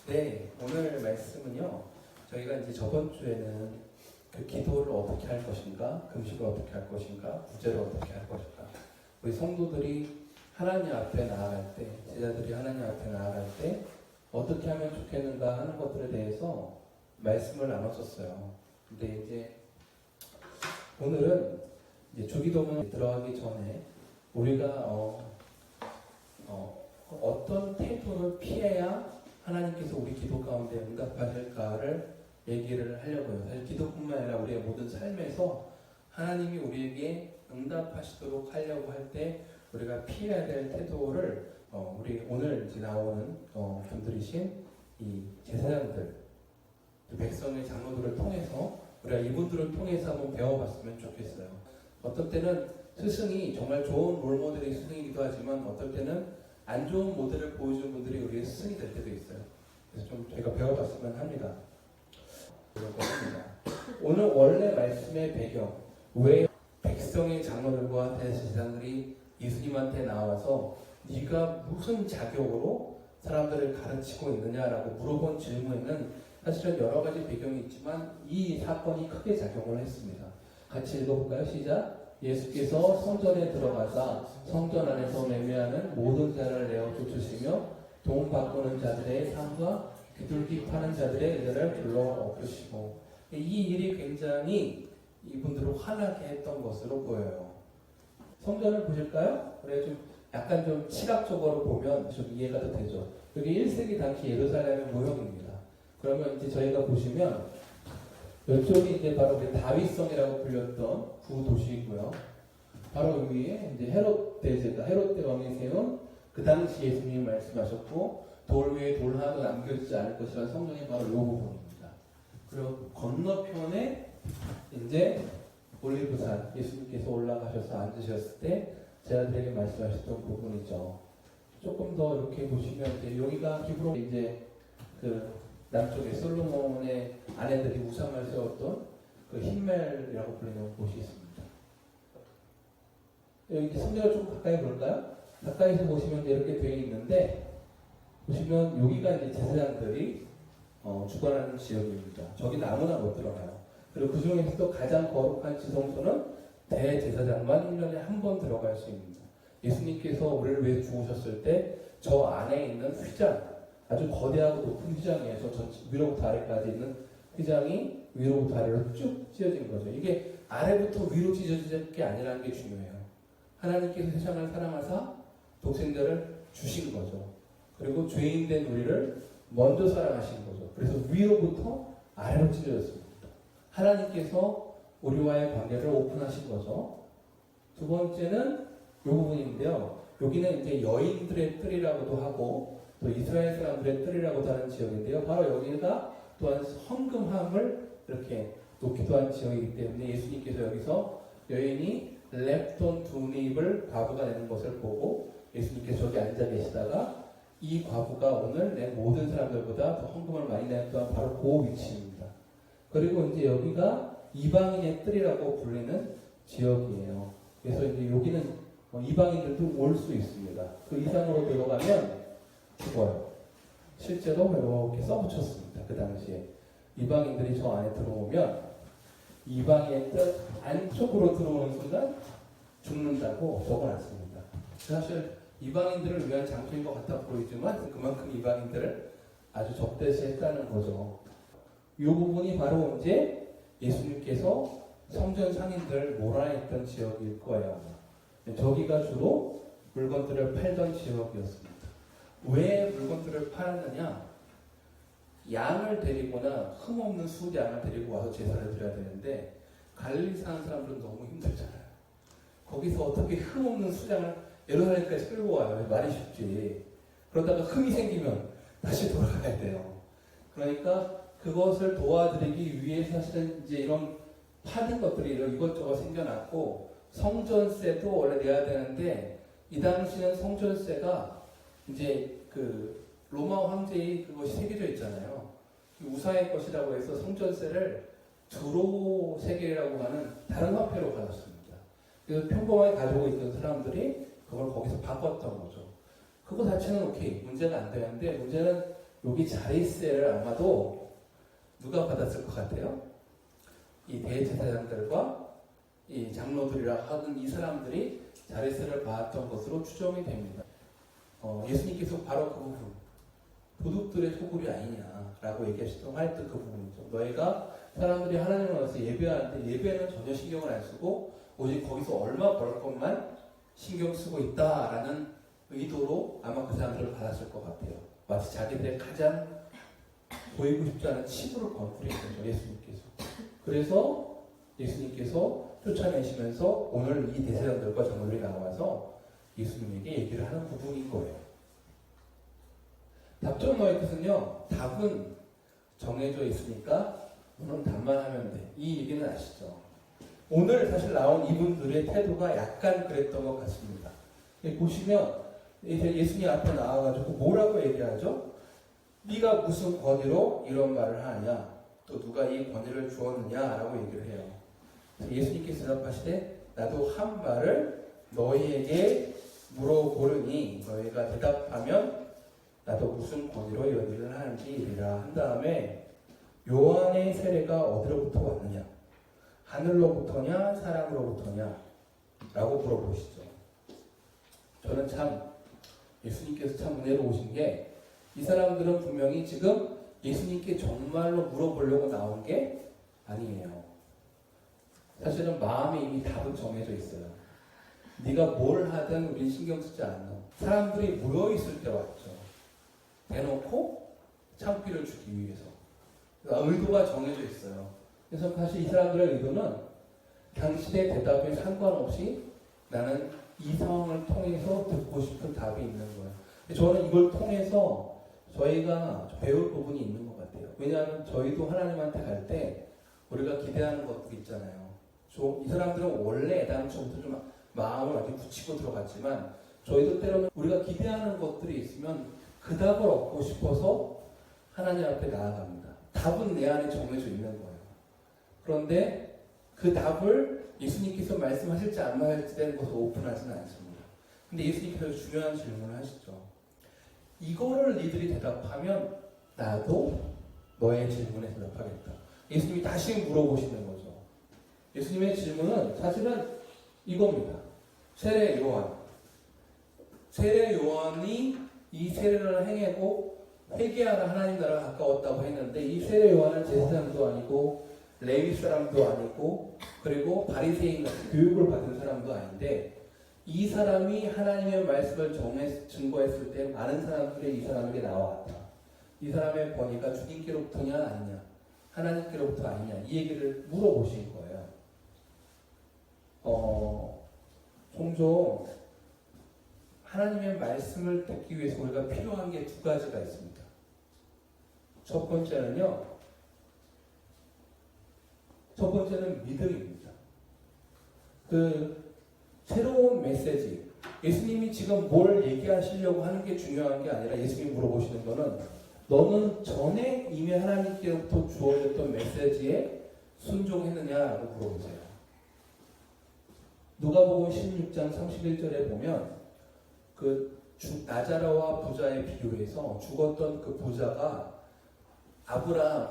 네, 오늘 말씀은요. 저희가 이제 저번 주에는 그 기도를 어떻게 할 것인가, 금식을 어떻게 할 것인가, 구제를 어떻게 할 것인가. 우리 성도들이 하나님 앞에 나아갈 때, 제자들이 하나님 앞에 나아갈 때 어떻게 하면 좋겠는가 하는 것들에 대해서 말씀을 나눴었어요. 근데 이제 오늘은 이제 주기도문 들어가기 전에 우리가 어떤 태도를 피해야 하나님께서 우리 기도 가운데 응답하실까를 얘기를 하려고요. 사실 기도뿐만 아니라 우리의 모든 삶에서 하나님이 우리에게 응답하시도록 하려고 할 때 우리가 피해야 될 태도를 우리 오늘 이제 나오는 분들이신 이 제사장들, 백성의 장로들을 통해서 우리가 이분들을 통해서 한번 배워봤으면 좋겠어요. 어떤 때는 스승이 정말 좋은 롤모델의 스승이기도 하지만 어떨 때는 안 좋은 모델을 보여주는 분들이 우리의 스승이 될 때도 있어요. 그래서 좀 저희가 배워봤으면 합니다. 오늘 원래 말씀의 배경, 왜 백성의 장로들과 대제사장들이 예수님한테 나와서 네가 무슨 자격으로 사람들을 가르치고 있느냐라고 물어본 질문에는 사실은 여러 가지 배경이 있지만 이 사건이 크게 작용을 했습니다. 같이 읽어볼까요? 시작! 예수께서 성전에 들어가사 성전 안에서 매매하는 모든 자를 내어 쫓으시며 돈 바꾸는 자들의 상과 비둘기 파는 자들의 의자를 불러 엎으시고, 이 일이 굉장히 이분들을 화나게 했던 것으로 보여요. 성전을 보실까요? 그래 좀 약간 좀 시각적으로 보면 좀 이해가 더 되죠. 여기 1세기 당시 예루살렘의 모형입니다. 그러면 이제 저희가 보시면 이쪽이 이제 바로 다윗성이라고 불렸던 구도시이고요. 바로 위에 이제 헤롯 대제가 헤롯 대왕이 세운 그 당시 예수님이 말씀하셨고 돌 위에 돌 하나도 남겨지지 않을 것이라는 성전이 바로 이 부분입니다. 그리고 건너편에 이제 올리브산 예수님께서 올라가셔서 앉으셨을 때 제자들에게 말씀하셨던 부분이죠. 조금 더 이렇게 보시면 이제 여기가 기브론 이제 그 남쪽에 솔로몬의 아내들이 우상을 세웠던 그 힌멜이라고 불리는 곳이 있습니다. 여기 성전을 좀 가까이 볼까요? 가까이서 보시면 이렇게 되어 있는데 보시면 여기가 이제 제사장들이 주관하는 지역입니다. 저기는 아무나 못 들어가요. 그리고 그 중에서도 가장 거룩한 지성소는 대제사장만 1년에 한 번 들어갈 수 있습니다. 예수님께서 우리를 위해 죽으셨을 때 저 안에 있는 휘장, 아주 거대하고 높은 휘장이에요. 저 위로부터 아래까지 있는 휘장이 위로부터 아래로 쭉 찢어진 거죠. 이게 아래부터 위로 찢어질 게 아니라는 게 중요해요. 하나님께서 세상을 사랑하사 독생자를 주신 거죠. 그리고 죄인된 우리를 먼저 사랑하신 거죠. 그래서 위로부터 아래로 찢어졌습니다. 하나님께서 우리와의 관계를 오픈하신 거죠. 두 번째는 이 부분인데요. 여기는 이제 여인들의 뜰이라고도 하고 또 이스라엘 사람들의 뜰이라고도 하는 지역인데요. 바로 여기가 또한 헌금함을 이렇게 놓기도 한 지역이기 때문에 예수님께서 여기서 여인이 랩돈 두 립을 과부가 내는 것을 보고 예수님께서 저기 앉아 계시다가 이 과부가 오늘 내 모든 사람들보다 더 헌금을 많이 내는 또한 바로 그 위치입니다. 그리고 이제 여기가 이방인의 뜰이라고 불리는 지역이에요. 그래서 이제 여기는 이방인들도 올 수 있습니다. 그 이상으로 들어가면 죽어요. 실제로 이렇게 써붙였습니다. 그 당시에 이방인들이 저 안에 들어오면 이방인의 뜰 안쪽으로 들어오는 순간 죽는다고 적어놨습니다. 사실 이방인들을 위한 장소인 것 같아 보이지만 그만큼 이방인들을 아주 적대시했다는 거죠. 이 부분이 바로 이제 예수님께서 성전 상인들을 몰아냈던 지역일 거예요. 저기가 주로 물건들을 팔던 지역이었습니다. 왜 물건들을 팔았느냐? 양을 데리거나 흠없는 수양을 데리고 와서 제사를 드려야 되는데 갈릴리 사는 사람들은 너무 힘들잖아요. 거기서 어떻게 흠없는 수양을 예루살렘까지 끌고 와요? 말이 쉽지. 그러다가 흠이 생기면 다시 돌아가야 돼요. 그러니까 그것을 도와드리기 위해 사실은 이제 이런 파는 것들이 이것저것 생겨났고 성전세도 원래 내야 되는데 이 당시는 성전세가 이제 그 로마 황제의 그것이 새겨져 있잖아요. 우사의 것이라고 해서 성전세를 두로 세겔이라고 하는 다른 화폐로 가졌습니다. 그래서 평범하게 가지고 있던 사람들이 그걸 거기서 바꿨던 거죠. 그거 자체는 오케이 문제가 안 되는데 문제는 여기 자리세를 아마도 누가 받았을 것 같아요? 이 대제사장들과 이 장로들이라 하는 이 사람들이 자리세를 받았던 것으로 추정이 됩니다. 예수님께서 바로 그 부분, 도둑들의 소굴이 아니냐라고 얘기하시던 하여튼 그 부분이죠. 너희가 사람들이 하나님을 와서 예배하는데 예배는 전혀 신경을 안 쓰고 오직 거기서 얼마 벌 것만 신경 쓰고 있다라는 의도로 아마 그 사람들을 받았을 것 같아요. 마치 자기들의 가장 보이고 싶지 않은 치부를 건드린 거죠, 예수님께서. 그래서 예수님께서 쫓아내시면서 오늘 이 대제사장들과 장로들이 나와서 예수님에게 얘기를 하는 부분인 거예요. 답정 너의 뜻은요, 답은 정해져 있으니까 너는 답만 하면 돼. 이 얘기는 아시죠? 오늘 사실 나온 이분들의 태도가 약간 그랬던 것 같습니다. 보시면 이제 예수님 앞에 나와가지고 뭐라고 얘기하죠? 네가 무슨 권위로 이런 말을 하냐? 또 누가 이 권위를 주었느냐라고 얘기를 해요. 예수님께서 대답하시되 나도 한 말을 너희에게 물어보르니 너희가 대답하면 나도 무슨 권위로 이런 일을 하는지 이리라 한 다음에 요한의 세례가 어디로부터 왔느냐? 하늘로부터냐 사람으로부터냐? 라고 물어보시죠. 저는 참 예수님께서 참 은혜로우신 게 이 사람들은 분명히 지금 예수님께 정말로 물어보려고 나온 게 아니에요. 사실은 마음에 이미 답은 정해져 있어요. 네가 뭘 하든 우린 신경 쓰지 않아. 사람들이 모여있을 때 왔죠. 대놓고 창피를 주기 위해서. 의도가 정해져 있어요. 그래서 사실 이 사람들의 의도는 당신의 대답에 상관없이 나는 이 상황을 통해서 듣고 싶은 답이 있는 거예요. 저는 이걸 통해서 저희가 배울 부분이 있는 것 같아요. 왜냐하면 저희도 하나님한테 갈 때 우리가 기대하는 것도 있잖아요. 이 사람들은 원래 애당초부터 좀 마음을 아주 굳히고 들어갔지만 저희도 때로는 우리가 기대하는 것들이 있으면 그 답을 얻고 싶어서 하나님 앞에 나아갑니다. 답은 내 안에 정해져 있는 거예요. 그런데 그 답을 예수님께서 말씀하실지 안 말할지에 것을 오픈하지는 않습니다. 근데 예수님께서 중요한 질문을 하시죠. 이거를 니들이 대답하면 나도 너의 질문에 대답하겠다. 예수님이 다시 물어보시는 거죠. 예수님의 질문은 사실은 이겁니다. 세례 요한. 세례 요한이 이 세례를 행하고 회개하라 하나님 나라가 가까웠다고 했는데 이 세례 요한은 제사장도 아니고 레위 사람도 아니고 그리고 바리새인 같은 교육을 받은 사람도 아닌데 이 사람이 하나님의 말씀을 증거했을 때 많은 사람들이 이 사람에게 나왔다. 이 사람의 권위가 주님께로부터냐 아니냐 하나님께로부터 아니냐 이 얘기를 물어보신 거예요. 종종 하나님의 말씀을 듣기 위해서 우리가 필요한 게 두 가지가 있습니다. 첫 번째는 믿음입니다. 새로운 메시지, 예수님이 지금 뭘 얘기하시려고 하는 게 중요한 게 아니라 예수님이 물어보시는 거는 너는 전에 이미 하나님께로부터 주어졌던 메시지에 순종했느냐라고 물어보세요. 누가복음 16장 31절에 보면 나자로와 부자의 비유에서 죽었던 그 부자가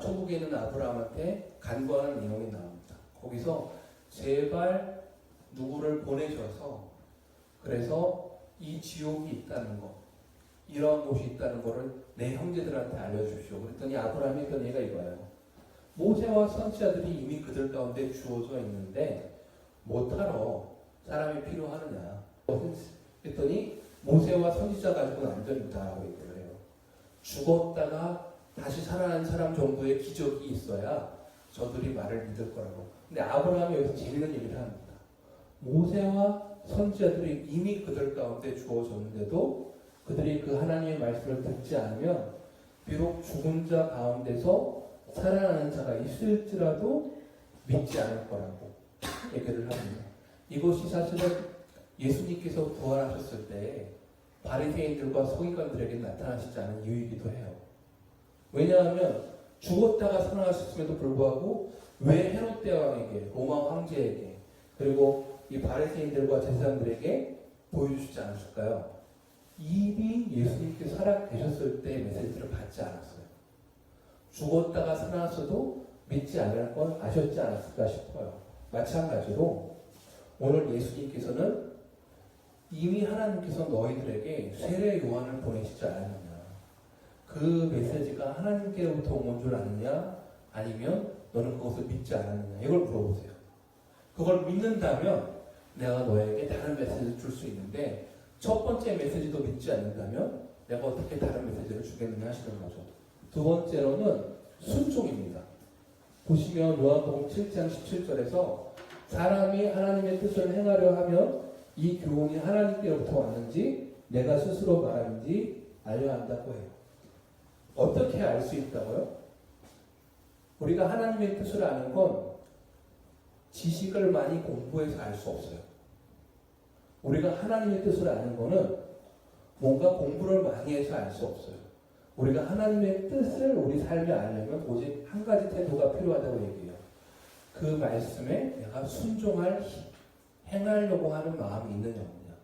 천국에 있는 아브라함한테 간구하는 내용이 나옵니다. 거기서 제발 누구를 보내셔서 그래서 이 지옥이 있다는 거, 이런 곳이 있다는 거를 내 형제들한테 알려주십시오. 그랬더니 아브라함이 했던 얘기가 이거예요. 모세와 선지자들이 이미 그들 가운데 주어져 있는데 못하러 사람이 필요하느냐. 그랬더니 모세와 선지자 가지고는 안 된다라고 얘기를 해요. 죽었다가 다시 살아난 사람 정도의 기적이 있어야 저들이 말을 믿을 거라고. 근데 아브라함이 여기서 재밌는 얘기를 합니다. 모세와 선지자들이 이미 그들 가운데 주어졌는데도 그들이 그 하나님의 말씀을 듣지 않으면 비록 죽은 자 가운데서 살아나는 자가 있을지라도 믿지 않을 거라고 얘기를 합니다. 이것이 사실은 예수님께서 부활하셨을 때 바리새인들과 서기관들에게 나타나시지 않은 이유이기도 해요. 왜냐하면 죽었다가 살아나셨음에도 불구하고 왜 헤롯 대왕에게, 로마 황제에게, 그리고 이 바리새인들과 제사장들에게 보여주시지 않으실까요? 이미 예수님께서 살아계셨을 때 메시지를 받지 않았어요. 죽었다가 살아나서도 믿지 않을 건 아셨지 않았을까 싶어요. 마찬가지로 오늘 예수님께서는 이미 하나님께서 너희들에게 세례 요한을 보내시지 않았느냐. 그 메시지가 하나님께로부터 온 줄 아느냐, 아니면 너는 그것을 믿지 않았느냐, 이걸 물어보세요. 그걸 믿는다면 내가 너에게 다른 메시지를 줄 수 있는데, 첫 번째 메시지도 믿지 않는다면 내가 어떻게 다른 메시지를 주겠느냐 하시는 거죠. 두 번째로는 순종입니다. 보시면 요한복음 7장 17절에서 사람이 하나님의 뜻을 행하려 하면 이 교훈이 하나님께로부터 왔는지 내가 스스로 말하는지 알려야 한다고 해요. 어떻게 알 수 있다고요? 우리가 하나님의 뜻을 아는 건 지식을 많이 공부해서 알 수 없어요. 우리가 하나님의 뜻을 아는 거는 뭔가 공부를 많이 해서 알 수 없어요. 우리가 하나님의 뜻을 우리 삶에 알려면 오직 한 가지 태도가 필요하다고 얘기해요. 그 말씀에 내가 순종할, 행하려고 하는 마음이 있느냐 없느냐.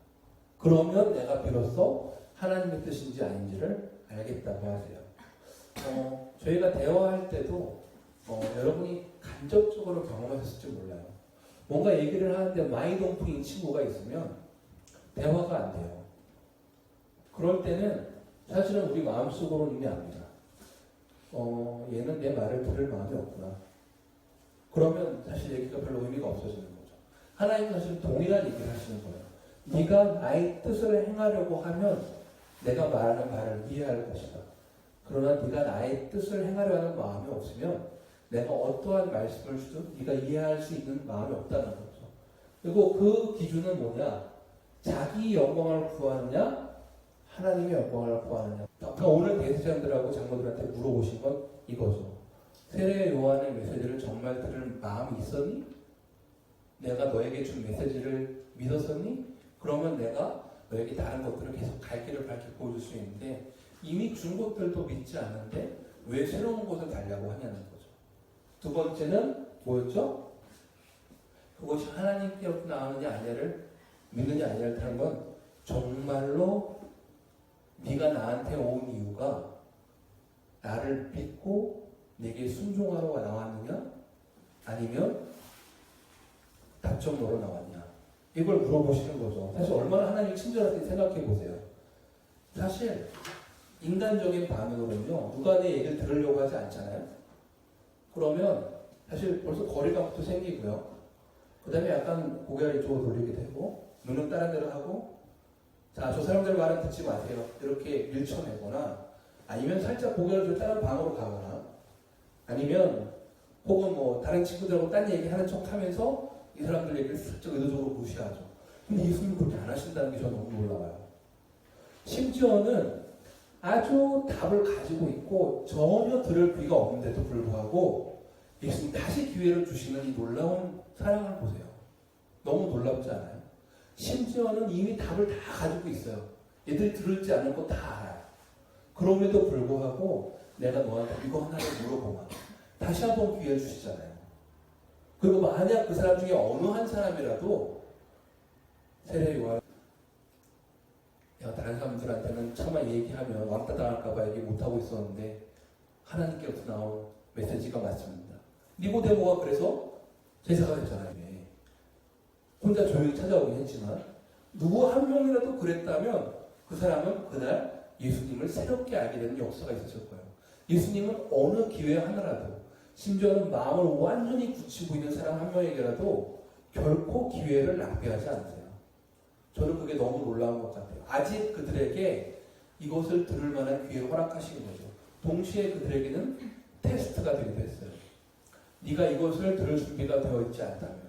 그러면 내가 비로소 하나님의 뜻인지 아닌지를 알겠다고 하세요. 저희가 대화할 때도 여러분이 간접적으로 경험하셨을지 몰라요. 뭔가 얘기를 하는데 마이동풍인 친구가 있으면 대화가 안 돼요. 그럴 때는 사실은 우리 마음속으로는 이미 압니다. 얘는 내 말을 들을 마음이 없구나. 그러면 사실 얘기가 별로 의미가 없어지는 거죠. 하나님 사실 동일한 얘기를 하시는 거예요. 네가 나의 뜻을 행하려고 하면 내가 말하는 말을 이해할 것이다. 그러나 네가 나의 뜻을 행하려 하는 마음이 없으면 내가 어떠한 말씀을 주든 네가 이해할 수 있는 마음이 없다는 거죠. 그리고 그 기준은 뭐냐? 자기 영광을 구하느냐? 하나님의 영광을 구하느냐? 그러니까 오늘 대제사장들하고 장로들한테 물어보신 건 이거죠. 세례 요한의 메시지를 정말 들을 마음이 있었니? 내가 너에게 준 메시지를 믿었었니? 그러면 내가 너에게 다른 것들을 계속 갈 길을 밝게 보여줄 수 있는데 이미 준 것들도 믿지 않는데 왜 새로운 것을 달라고 하냐는 거죠. 두 번째는 뭐였죠? 그것이 하나님께로부터 나오느냐 아니냐를 믿느냐 아니냐를 타는 건 정말로 네가 나한테 온 이유가 나를 믿고 내게 순종하러 나왔느냐 아니면 답정너로 나왔냐 이걸 물어보시는 거죠. 사실 얼마나 하나님이 친절한지 생각해 보세요. 사실 인간적인 반응으로는요 누가 내 얘기를 들으려고 하지 않잖아요. 그러면 사실 벌써 거리감부터 생기고요. 그 다음에 약간 고개를 이쪽으로 돌리게 되고 눈은 다른 데로 하고 자, 저 사람들 말은 듣지 마세요. 이렇게 밀쳐내거나 아니면 살짝 고개를 좀 다른 방으로 가거나 아니면 혹은 뭐 다른 친구들하고 딴 얘기하는 척 하면서 이 사람들 얘기를 슬쩍 의도적으로 무시하죠. 근데 예수님은 그렇게 안 하신다는 게 저는 너무 놀라워요. 심지어는 아주 답을 가지고 있고 전혀 들을 귀가 없는데도 불구하고 예수님 다시 기회를 주시는 이 놀라운 사랑을 보세요. 너무 놀랍지 않아요? 심지어는 이미 답을 다 가지고 있어요. 얘들이 들을지 않을 거 다 알아요. 그럼에도 불구하고 내가 너한테 이거 하나를 물어보면 다시 한번 기회 주시잖아요. 그리고 만약 그 사람 중에 어느 한 사람이라도 세례 요한 다른 사람들한테는 차마 얘기하면 왕따 당할까봐 얘기 못하고 있었는데 하나님께로부터 나온 메시지가 맞습니다. 니고데모가 그래서 제사가 됐잖아요. 혼자 조용히 찾아오긴 했지만 누구 한 명이라도 그랬다면 그 사람은 그날 예수님을 새롭게 알게 되는 역사가 있었을 거예요. 예수님은 어느 기회 하나라도 심지어는 마음을 완전히 굳히고 있는 사람 한 명에게라도 결코 기회를 낭비하지 않으세요. 저는 그게 너무 놀라운 것 같아요. 아직 그들에게 이것을 들을 만한 기회를 허락하시는 거죠. 동시에 그들에게는 테스트가 되기도 했어요. 네가 이것을 들을 준비가 되어 있지 않다면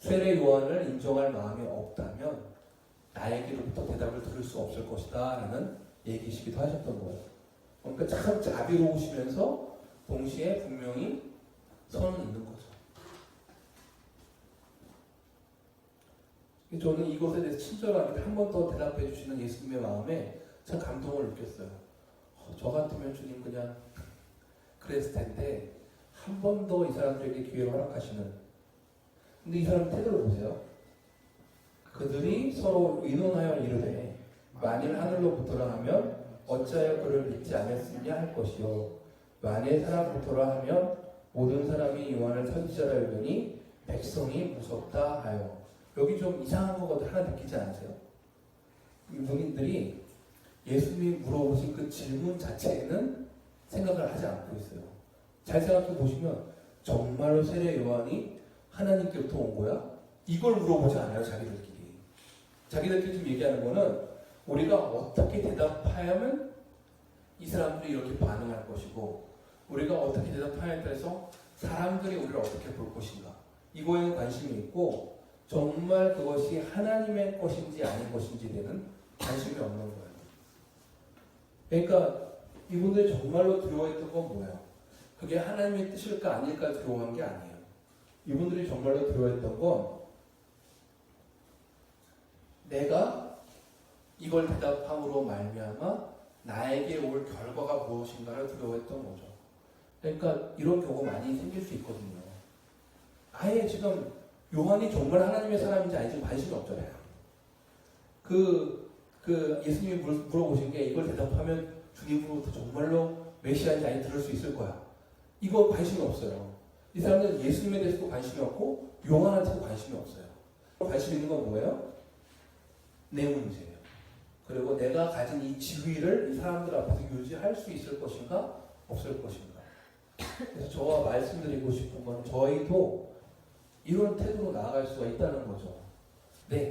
세례 요한을 인정할 마음이 없다면 나에게로부터 대답을 들을 수 없을 것이다 라는 얘기시기도 하셨던 거예요. 그러니까 참 자비로우시면서 동시에 분명히 선은 있는 거죠. 저는 이것에 대해서 친절하게 한 번 더 대답해 주시는 예수님의 마음에 참 감동을 느꼈어요. 저 같으면 주님 그냥 그랬을 텐데 한 번 더 이 사람들에게 기회를 허락하시는. 근데 이 사람 태도를 보세요. 그들이 서로 의논하여 이르되 만일 하늘로부터라 하면 어찌하여 그를 믿지 않았느냐 할 것이요 만일 사람부터라 하면 모든 사람이 요한을 선지자라 여기니 백성이 무섭다 하여. 여기 좀 이상한 거 하나 느끼지 않으세요? 이분들이 예수님이 물어보신 그 질문 자체에는 생각을 하지 않고 있어요. 잘 생각해 보시면 정말로 세례 요한이 하나님께부터 온 거야? 이걸 물어보지 않아요. 자기들끼리 좀 얘기하는 거는 우리가 어떻게 대답하면 이 사람들이 이렇게 반응할 것이고 우리가 어떻게 대답하냐에 따라서 사람들이 우리를 어떻게 볼 것인가 이거에는 관심이 있고 정말 그것이 하나님의 것인지 아닌 것인지에 대한 관심이 없는 거예요. 그러니까 이분들이 정말로 두려워했던 건 뭐예요? 그게 하나님의 뜻일까 아닐까 두려워한 게 아니에요. 이분들이 정말로 두려워했던 건 내가 이걸 대답함으로 말미암아 나에게 올 결과가 무엇인가를 두려워했던 거죠. 그러니까 이런 경우가 많이 생길 수 있거든요. 아예 지금 요한이 정말 하나님의 사람인지 아닌지 관심이 없잖아요. 예수님이 물어보신 게 이걸 대답하면 주님으로부터 정말로 메시아인지 아닌지 들을 수 있을 거야. 이거 관심이 없어요. 이 사람들은 예수님에 대해서도 관심이 없고 요한한테도 관심이 없어요. 관심 있는 건 뭐예요? 내 문제예요. 그리고 내가 가진 이 지위를 이 사람들 앞에서 유지할 수 있을 것인가 없을 것인가. 그래서 저와 말씀드리고 싶은 건 저희도 이런 태도로 나아갈 수가 있다는 거죠. 네.